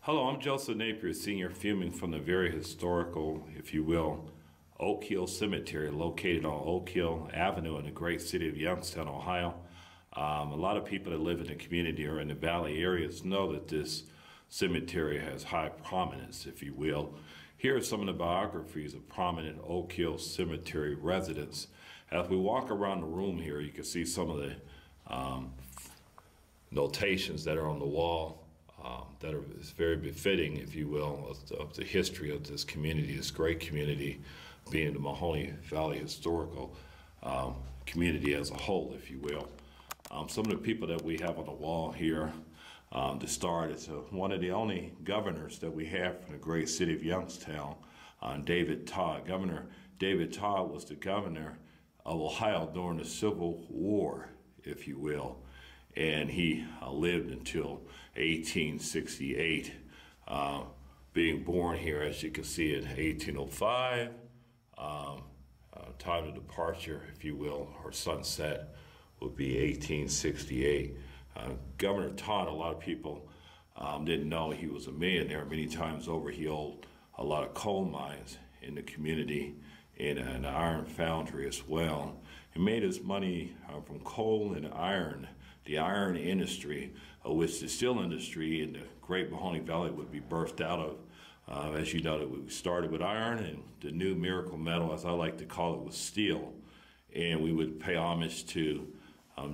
Hello, I'm Joseph Napier, senior filming from the very historical, if you will, Oak Hill Cemetery located on Oak Hill Avenue in the great city of Youngstown, Ohio. A lot of people that live in the community or in the valley areas know that this cemetery has high prominence, if you will. Here are some of the biographies of prominent Oak Hill Cemetery residents. As we walk around the room here, you can see some of the notations that are on the wall that are very befitting, if you will, of the history of this community, this great community, being the Mahoney Valley historical community as a whole, if you will. Some of the people that we have on the wall here to start is one of the only governors that we have from the great city of Youngstown, David Todd. Governor David Todd was the governor of Ohio during the Civil War, if you will, and he lived until 1868, being born here, as you can see, in 1805. Time of departure, if you will, or sunset, would be 1868. Governor Todd, a lot of people didn't know he was a millionaire. Many times over, he owned a lot of coal mines in the community and an iron foundry as well. He made his money from coal and iron, the iron industry, which the steel industry in the great Mahoney Valley would be birthed out of. As you know, we started with iron, and the new miracle metal, as I like to call it, was steel. And we would pay homage to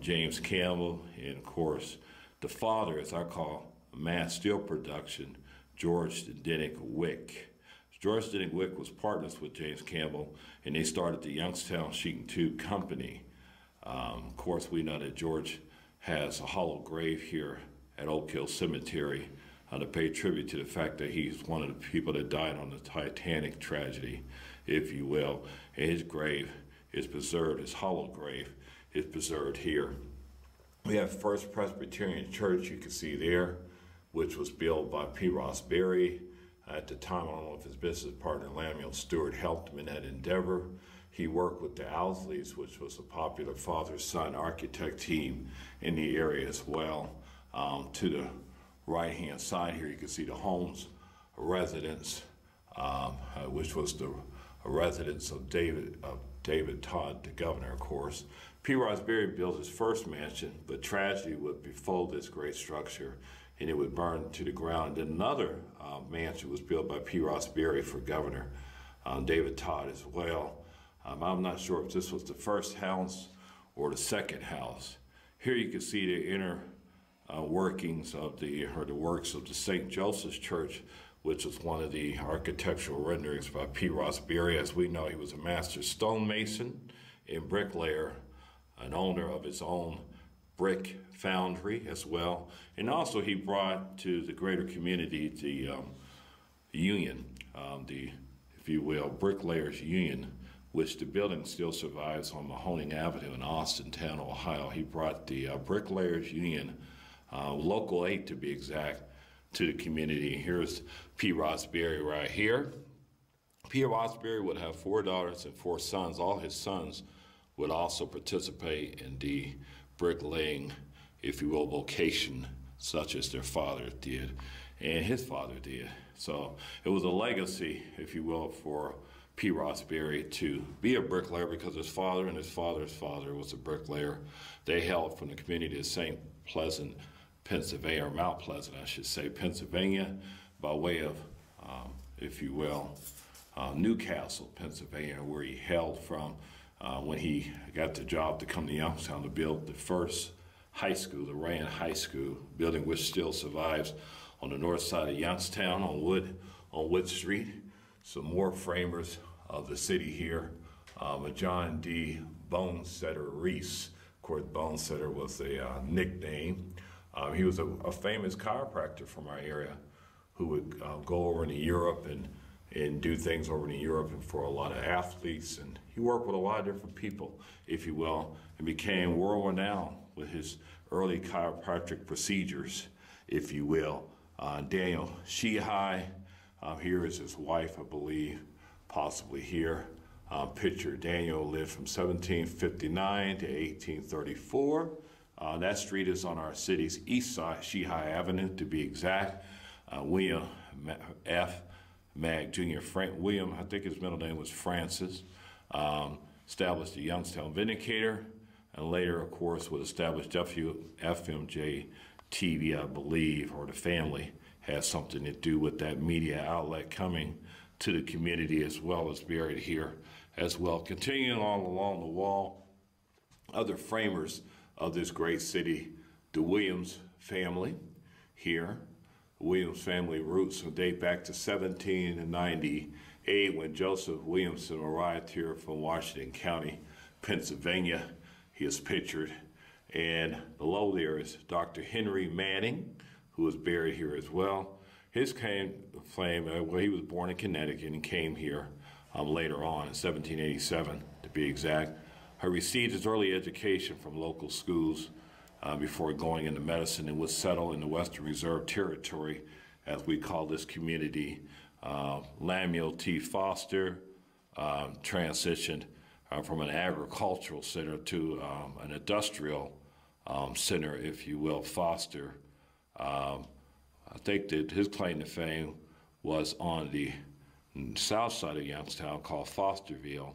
James Campbell, and of course, the father, as I call mass steel production, George Dennick Wick. George Dennick Wick was partners with James Campbell, and they started the Youngstown Sheet and Tube Company. Of course, we know that George has a hollow grave here at Oak Hill Cemetery to pay tribute to the fact that he's one of the people that died on the Titanic tragedy, if you will. And his grave is preserved, his hollow grave is preserved here. We have First Presbyterian Church, you can see there, which was built by P. Ross Berry. At the time, I don't know if his business partner, Lamuel Stewart, helped him in that endeavor. He worked with the Owsleys, which was a popular father-son architect team in the area as well. To the right-hand side here, you can see the Holmes residence, which was the residence of David Todd, the governor, of course. P. Ross Berry built his first mansion, but tragedy would befall this great structure, and it would burn to the ground. And another mansion was built by P. Ross Berry for Governor David Todd as well. I'm not sure if this was the first house or the second house. Here you can see the inner workings of the works of the St. Joseph's Church, which was one of the architectural renderings by P. Ross Berry. As we know, he was a master stonemason and bricklayer, an owner of his own brick foundry as well. And also he brought to the greater community the union, if you will, Bricklayers Union, which the building still survives on Mahoney Avenue in Austintown, Ohio. He brought the Bricklayers Union, Local 8 to be exact, to the community. Here's P. Ross Berry right here. P. Ross Berry would have 4 daughters and 4 sons. All his sons would also participate in the bricklaying, if you will, vocation, such as their father did and his father did. So it was a legacy, if you will, for P. Ross Berry to be a bricklayer, because his father and his father's father was a bricklayer. They hailed from the community of St. Pleasant, Pennsylvania, or Mount Pleasant, I should say, Pennsylvania, by way of, if you will, Newcastle, Pennsylvania, where he hailed from when he got the job to come to Youngstown to build the first high school, the Rand High School, building which still survives on the north side of Youngstown on Wood Street. Some more framers of the city here. John D. Bonesetter Reese. Of course, Bonesetter was a nickname. He was a famous chiropractor from our area who would go over into Europe and do things over in Europe and for a lot of athletes. And he worked with a lot of different people, if you will, and became world-renowned with his early chiropractic procedures, if you will. Daniel Sheehy, here is his wife, I believe, possibly here. Picture, Daniel lived from 1759 to 1834. That street is on our city's east side, Sheehy Avenue to be exact. William F. Mag Jr. Frank William, I think his middle name was Francis, established the Youngstown Vindicator, and later, of course, would establish WFMJ TV, I believe, or the family has something to do with that media outlet coming to the community, as well as buried here as well. Continuing along the wall, other framers of this great city, the Williams family here. The Williams family roots date back to 1798 when Joseph Williamson arrived here from Washington County, Pennsylvania. He is pictured. And below there is Dr. Henry Manning, who was buried here as well. His claim, well, he was born in Connecticut and came here later on in 1787, to be exact. He received his early education from local schools before going into medicine and was settled in the Western Reserve Territory, as we call this community. Lemuel T. Foster transitioned from an agricultural center to an industrial center, if you will. Foster, I think that his claim to fame was on the south side of Youngstown called Fosterville.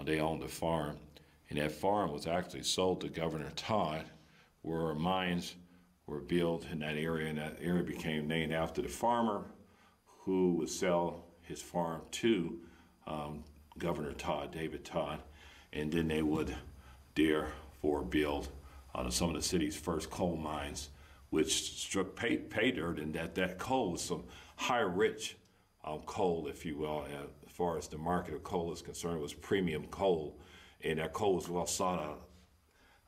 They owned a farm, and that farm was actually sold to Governor Todd, where mines were built in that area, and that area became named after the farmer who would sell his farm to Governor Todd, David Todd, and then they would therefore build some of the city's first coal mines, which struck pay dirt, and that coal was some high rich coal, if you will. As far as the market of coal is concerned, it was premium coal, and that coal was well sought out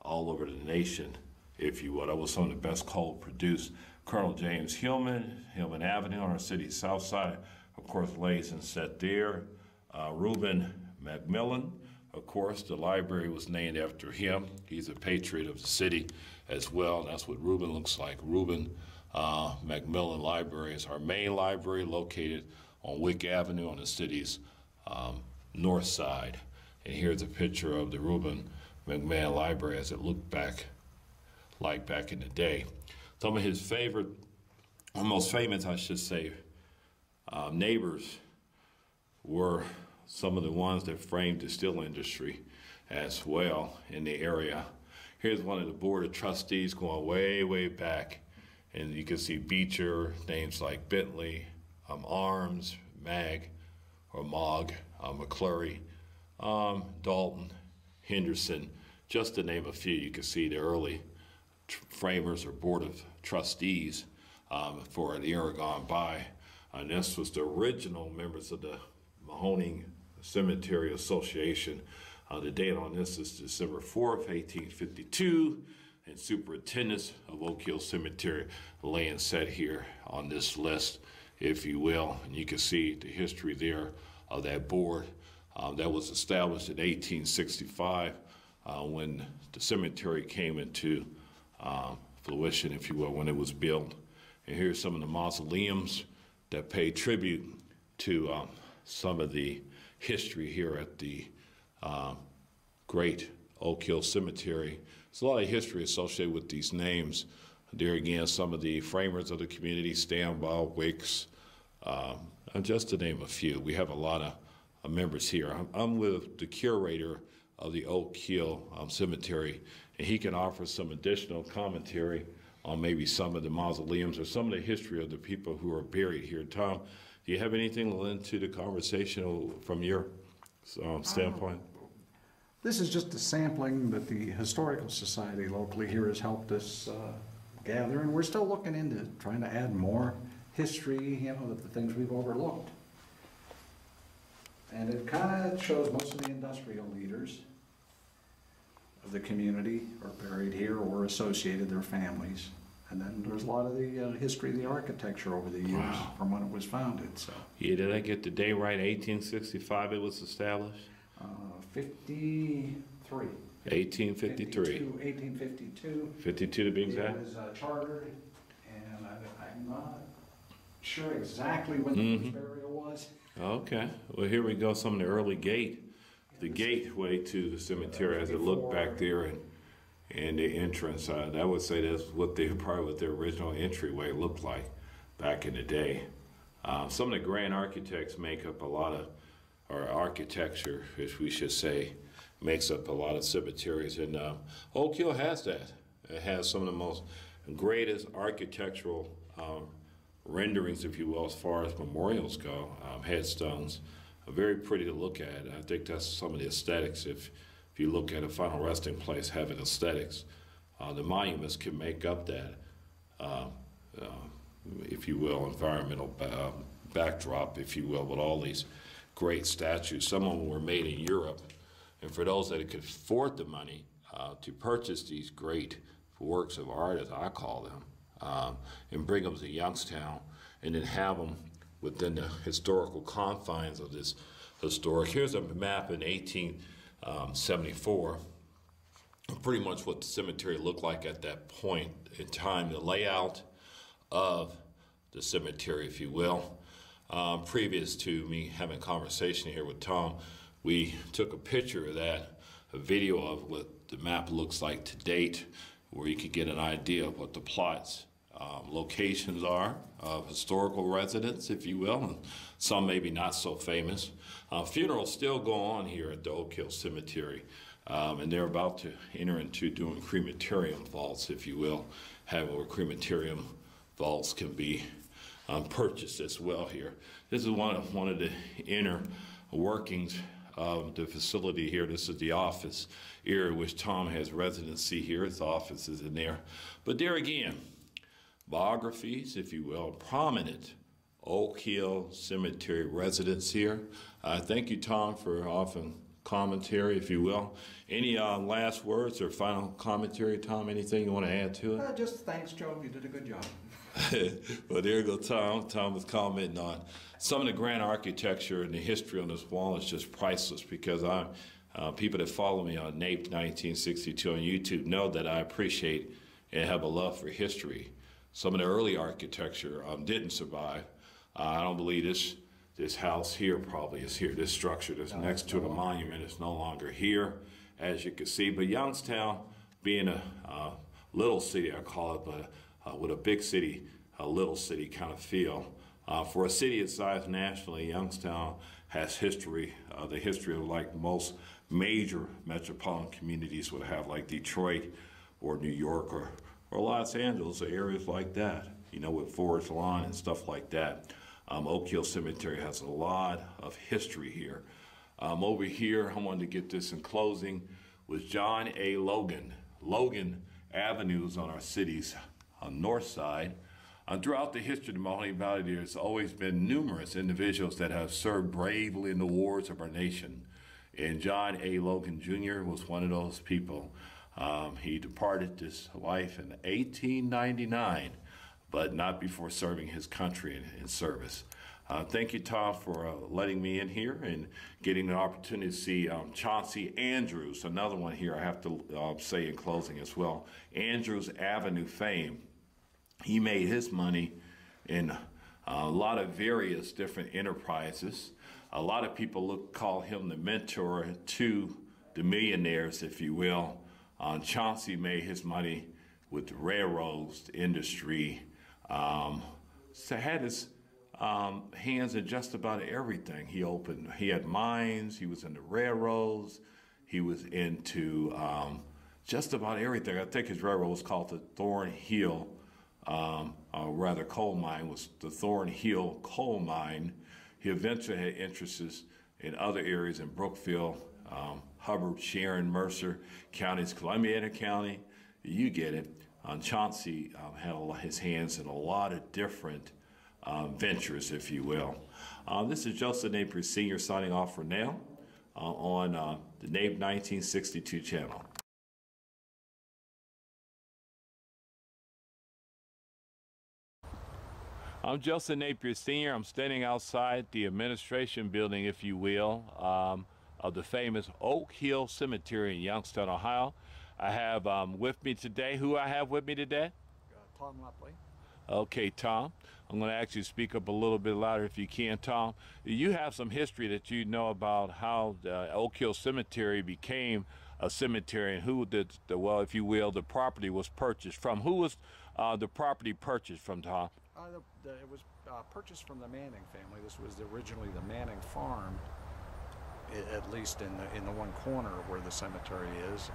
all over the nation, if you will. That was some of the best coal produced. Colonel James Hillman Avenue on our city's south side, of course, lays and set there. Reuben Macmillan, of course, the library was named after him. He's a patriot of the city as well. That's what Reuben looks like. Reuben Macmillan Library is our main library located on Wick Avenue on the city's north side. And here's a picture of the Reuben Macmillan Library as it looked back in the day. Some of his favorite, or most famous, I should say, neighbors were some of the ones that framed the steel industry as well in the area. Here's one of the board of trustees going way, way back. And you can see Beecher, names like Bentley, Arms, Mag, or Mogg, McClurry, Dalton, Henderson, just to name a few. You can see the early framers or board of trustees for the era gone by. And this was the original members of the Mahoning Cemetery Association. The date on this is December 4th, 1852, and superintendents of Oak Hill Cemetery laying set here on this list, if you will. And you can see the history there of that board that was established in 1865 when the cemetery came into fruition, if you will, when it was built. And here's some of the mausoleums that pay tribute to some of the history here at the great Oak Hill Cemetery. There's a lot of history associated with these names. There again, some of the framers of the community, Stanbaugh, Wicks, just to name a few. We have a lot of members here. I'm with the curator of the Oak Hill Cemetery, and he can offer some additional commentary on maybe some of the mausoleums or some of the history of the people who are buried here. Tom, do you have anything to lend to the conversation from your standpoint? This is just a sampling that the Historical Society locally here has helped us gather, and we're still looking into trying to add more history, of the things we've overlooked. And it kind of shows most of the industrial leaders of the community are buried here or associated, their families. And then there's a lot of the history of the architecture over the years from when it was founded. So. Yeah, did I get the day right? 1865 it was established? 53. 1853. 1852. 52 to be exact? It was chartered, and I'm not sure exactly when the first burial was. Okay. Well, here we go. Some of the early the gateway to the cemetery as it looked back there and the entrance. I would say that's what probably what the original entryway looked like back in the day. Some of the grand architects make up a lot of, or architecture, if we should say, makes up a lot of cemeteries, and Oak Hill has that. It has some of the most greatest architectural renderings, if you will, as far as memorials go, headstones. Very pretty to look at. I think that's some of the aesthetics. If you look at a final resting place having aesthetics, the monuments can make up that, if you will, environmental backdrop, if you will, with all these great statues. Some of them were made in Europe, and for those that could afford the money to purchase these great works of art, as I call them, and bring them to Youngstown, and then have them within the historical confines of this historic. Here's a map in 1874, pretty much what the cemetery looked like at that point in time, the layout of the cemetery, if you will. Previous to me having a conversation here with Tom, we took a picture of that, a video of what the map looks like to date, where you could get an idea of what the plots, locations are of historical residents, if you will, and some maybe not so famous. Funerals still go on here at the Oak Hill Cemetery, and they're about to enter into doing crematorium vaults, if you will, having where crematorium vaults can be purchased as well here. This is one of the inner workings of the facility here. This is the office area which Tom has residency here. His office is in there. But there again, biographies, if you will, prominent Oak Hill Cemetery residents here. Thank you, Tom, for offering commentary, if you will. Any last words or final commentary, Tom? Anything you want to add to it? Just thanks, Joe. You did a good job. Well, there you go, Tom. Tom was commenting on some of the grand architecture and the history on this wall is just priceless, because people that follow me on NAPE 1962 on YouTube know that I appreciate and have a love for history. Some of the early architecture didn't survive. I don't believe this house here probably is here. This structure that's next to the monument is no longer here, as you can see. But Youngstown, being a little city, I call it, but with a big city, a little city kind of feel. For a city its size nationally, Youngstown has history, the history of like most major metropolitan communities would have, like Detroit or New York or Los Angeles, or areas like that, you know, with Forest Lawn and stuff like that. Oak Hill Cemetery has a lot of history here. Over here, I wanted to get this in closing, was John A. Logan. Logan avenues on our city's north side. Throughout the history of the Mahoney Valley, there's always been numerous individuals that have served bravely in the wars of our nation. And John A. Logan Jr. was one of those people. He departed this life in 1899, but not before serving his country in service. Thank you, Tom, for letting me in here and getting an opportunity to see Chauncey Andrews, another one here I have to say in closing as well. Andrews Avenue fame. He made his money in a lot of various different enterprises. A lot of people call him the mentor to the millionaires, if you will. Chauncey made his money with the railroads industry. So had his hands in just about everything. He had mines, he was in the railroads, he was into just about everything. I think his railroad was called the Thornhill, rather coal mine was the Thornhill coal mine. He eventually had interests in other areas in Brookfield, Hubbard, Sharon, Mercer counties, Columbiana County, you get it. Chauncey had his hands in a lot of different ventures, if you will. This is Joseph Napier Sr. signing off for now on the NAPE 1962 channel. I'm Joseph Napier Sr. I'm standing outside the administration building, if you will, of the famous Oak Hill Cemetery in Youngstown, Ohio. I have with me today, who I have with me today? Tom LEPLEY. Okay, Tom. I'm going to ask you to speak up a little bit louder if you can, Tom. You have some history that you know about how the Oak Hill Cemetery became a cemetery and who did, well, if you will, the property was purchased from. Who was the property purchased from, Tom? It was purchased from the Manning family. This was originally the Manning farm, at least in the one corner where the cemetery is.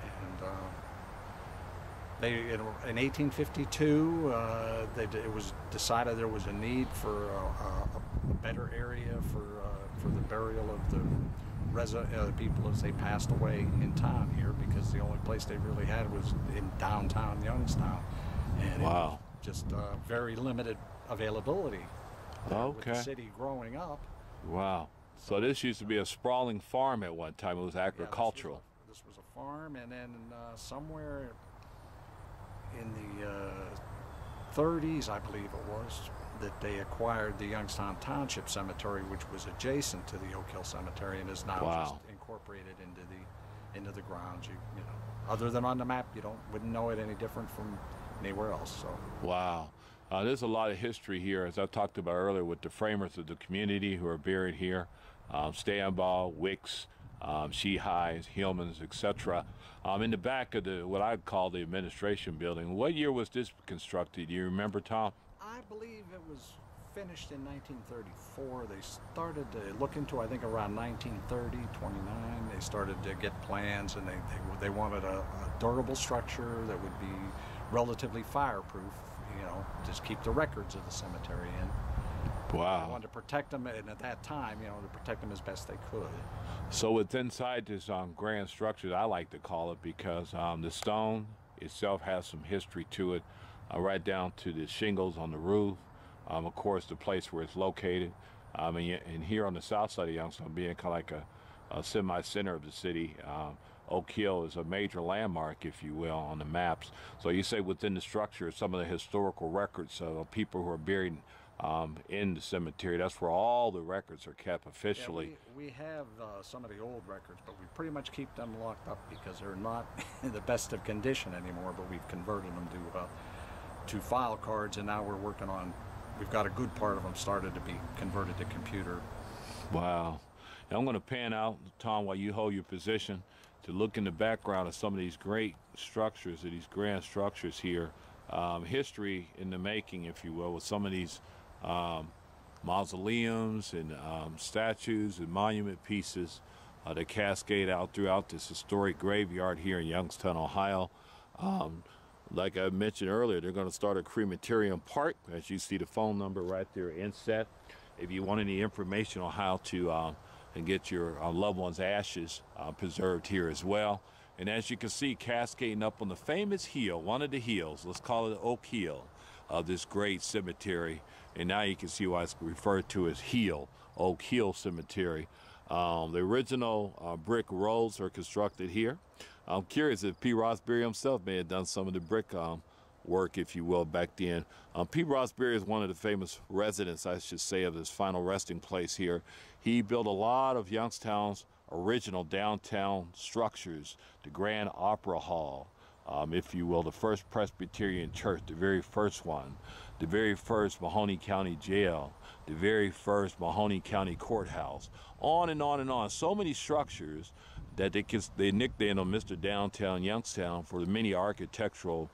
And in 1852, it was decided there was a need for a better area for the burial of the people as they passed away in town here, because the only place they really had was in downtown Youngstown. And wow. It was just very limited availability. Okay. With the city growing up. Wow. So this used to be a sprawling farm at one time. It was agricultural. Yeah, this was a farm, and then somewhere in the 30s, I believe it was, that they acquired the Youngstown Township Cemetery, which was adjacent to the Oak Hill Cemetery, and is now just incorporated into the grounds. You know, other than on the map, wouldn't know it any different from anywhere else. So. Wow. There's a lot of history here, as I talked about earlier, with the framers of the community who are buried here. Stanbaugh, Wicks, Sheehighs, Hillmans, etc. In the back of what I'd call the administration building. What year was this constructed? Do you remember, Tom? I believe it was finished in 1934. They started to look into, I think, around 1930, 29. They started to get plans, and they wanted a durable structure that would be relatively fireproof. Just keep the records of the cemetery in. Wow. They wanted to protect them, and at that time, to protect them as best they could. So it's inside this grand structure, I like to call it, because the stone itself has some history to it, right down to the shingles on the roof. Of course, the place where it's located. And here on the south side of Youngstown, being kind of like a semi-center of the city, Oak Hill is a major landmark, if you will, on the maps. So you say within the structure, some of the historical records of people who are buried in the cemetery, that's where all the records are kept officially. Yeah, we have some of the old records, but we pretty much keep them locked up because they're not in the best of condition anymore, but we've converted them to file cards, and now we've got a good part of them started to be converted to computer. Wow. Now I'm going to pan out, Tom, while you hold your position, to look in the background of some of these great structures, of these grand structures here. History in the making, if you will, with some of these mausoleums and statues and monument pieces that cascade out throughout this historic graveyard here in Youngstown, Ohio. Like I mentioned earlier, they're going to start a crematorium park, as you see the phone number right there inset. If you want any information on how to and get your loved one's ashes preserved here as well. And as you can see, cascading up on the famous hill, one of the hills, let's call it Oak Hill, of this great cemetery. And now you can see why it's referred to as Oak Hill Cemetery. The original brick roads are constructed here. I'm curious if P. Rossberry himself may have done some of the brick work, if you will, back then. P. Rossberry is one of the famous residents, I should say, of his final resting place here. He built a lot of Youngstown's original downtown structures, the Grand Opera Hall, if you will, the first Presbyterian church, the very first one, the very first Mahoney County Jail, the very first Mahoney County Courthouse, on and on and on. So many structures that they nicknamed him Mr. Downtown Youngstown for the many architectural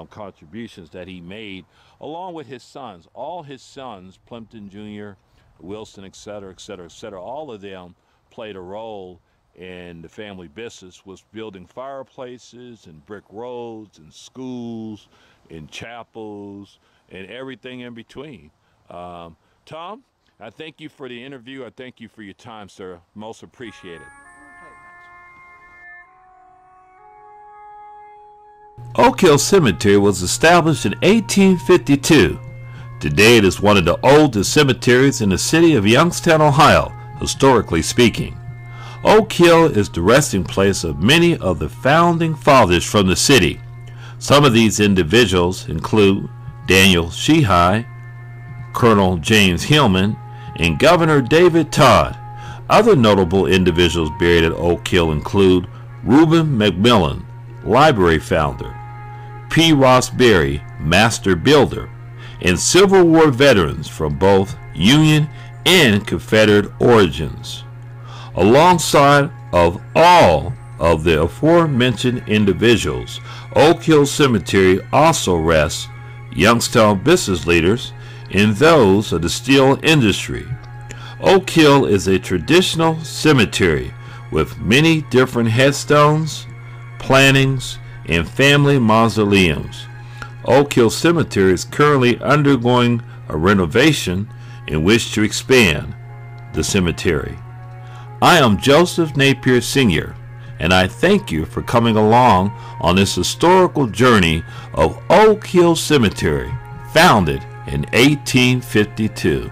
contributions that he made, along with his sons. All his sons, Plimpton Jr., Wilson, et cetera, et cetera, et cetera, all of them played a role in the family business, was building fireplaces and brick roads and schools and chapels and everything in between. Tom, I thank you for the interview. I thank you for your time, sir. Most appreciated. Oak Hill Cemetery was established in 1852. Today it is one of the oldest cemeteries in the city of Youngstown, Ohio, historically speaking. Oak Hill is the resting place of many of the founding fathers from the city. Some of these individuals include Daniel Sheehy, Colonel James Hillman, and Governor David Todd. Other notable individuals buried at Oak Hill include Reuben McMillan, library founder, P. Rossberry, master builder, and Civil War veterans from both Union and Confederate origins. Alongside of all of the aforementioned individuals, Oak Hill Cemetery also rests Youngstown business leaders in those of the steel industry. Oak Hill is a traditional cemetery with many different headstones, plantings, and family mausoleums. Oak Hill Cemetery is currently undergoing a renovation in which to expand the cemetery. I am Joseph Napier Sr., and I thank you for coming along on this historical journey of Oak Hill Cemetery, founded in 1852.